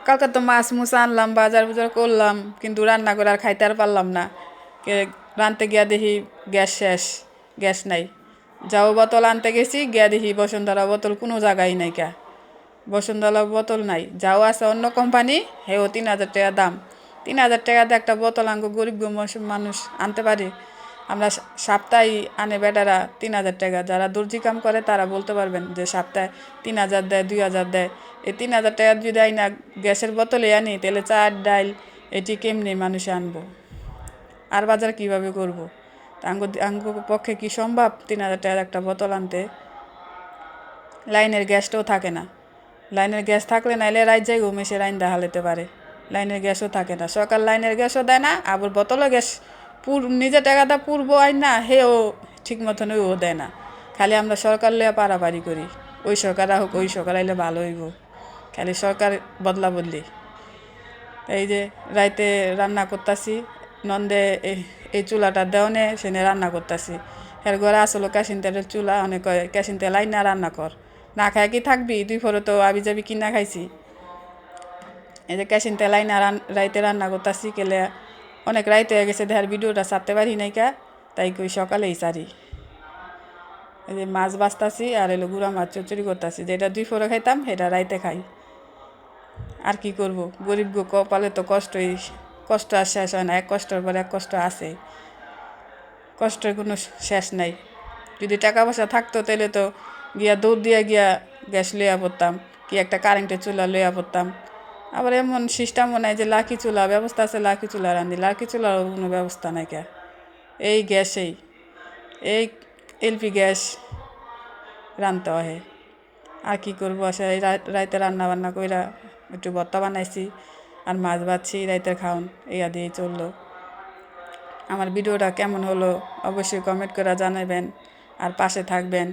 কালকে তো মাছ মুছ আনলাম, বাজার বুজার করলাম, কিন্তু রান্না করে আর খাইতে আর পারলাম না। রানতে গিয়া দেখি গ্যাস শেষ, গ্যাস নাই। যাও বোতল আনতে গেছি, গিয়া দেখি বসুন্ধরা বোতল কোনো জায়গায় নাই কা, বসুন্ধরা বোতল নাই। যাও আছে অন্য কোম্পানি, হেও 3,000 টাকা দাম। 3,000 টাকা দিয়ে একটা বোতল আঙ্গ গরিব মানুষ আনতে পারে? আমরা সপ্তাহে আনে বেটারা 3,000 টাকা। যারা দর্জি কাম করে তারা বলতে পারবেন যে সপ্তাহে 3,000 দেয়, 2,000 দেয়। এই 3,000 টাকা যদি আইনা গ্যাসের বোতলে আনি, তাহলে চাল ডাল এটি কেমনি মানুষে আনবো? আর বাজার কিভাবে করব? আঙ্গ পক্ষে কি সম্ভব 3,000 টাকার একটা বোতল আনতে? লাইনের গ্যাসটাও থাকে না। লাইনের গ্যাস থাকলে নাইলে রাত যাই ঘুমেসে রাইন্দা হালাতে পারে। লাইনের গ্যাসও থাকে না, সরকার লাইনের গ্যাসও দেয় না, আবার বোতলও গ্যাস নিজে টাকাটা পূর্ব আইন না, হেও ঠিক মতন ওইও দেয় না। খালি আমরা সরকার লইয়া পারাপারি করি, ওই সরকার হোক ওই সরকার আইলে ভালো হইব, খালি সরকার বদলা বদলি। এই যে রাইতে রান্না করতেছি, নন্দে এই চুলাটা দেওয়ানে সেনে রান্না করতেছি। এর ঘরে আসলো কেশিন তেলের চুলা, অনেক কেশিন তেল আইন না রান্না কর, না খায় কি থাকবি? দুই ফোরে তো আবি যাবি কিনা খাইছি। এই যে কেশিন তেল আইনা রাইতে রান্না করতেছি, কেলে অনেক রাইতে হয়ে গেছে, দেখার ভিডিওটা ছাড়তে পারি নাই কা, তাই কই সকালেই সারি। এই যে মাছ বাছতাছি আর এলো গুঁড়া মাছ চচড়ি করতেছি, যেটা দুই ফোরে খাইতাম সেটা রাইতে খাই। আর কি করব, গরিব গো কপালে তো কষ্ট আর শেষ হয় না, এক কষ্টের পর এক কষ্ট আছে, কষ্টের কোনো শেষ নাই। যদি টাকা পয়সা থাকতো তাহলে তো গিয়া দৌড় দিয়া গিয়া গ্যাস লইয়া পড়তাম, কি একটা কারেন্টের চুলা লইয়া পড়তাম। আবার এমন সিস্টেমও নাই যে লাকি চুলা ব্যবস্থা আছে, লাকি চুলা রান্ধি, লাকি চুলার কোনো ব্যবস্থা নাই কে। এই গ্যাসেই, এই এলপি গ্যাস রান্ধতে হয়। আর কি করবো, আসে রাইতে রান্না বান্না কইরা একটু ভর্তা বানাইছি আর মাছ ভাজছি, রাইতের খাওন ইয়া দিয়েই চললো। আমার ভিডিওটা কেমন হলো অবশ্যই কমেন্ট করে জানাবেন, আর পাশে থাকবেন।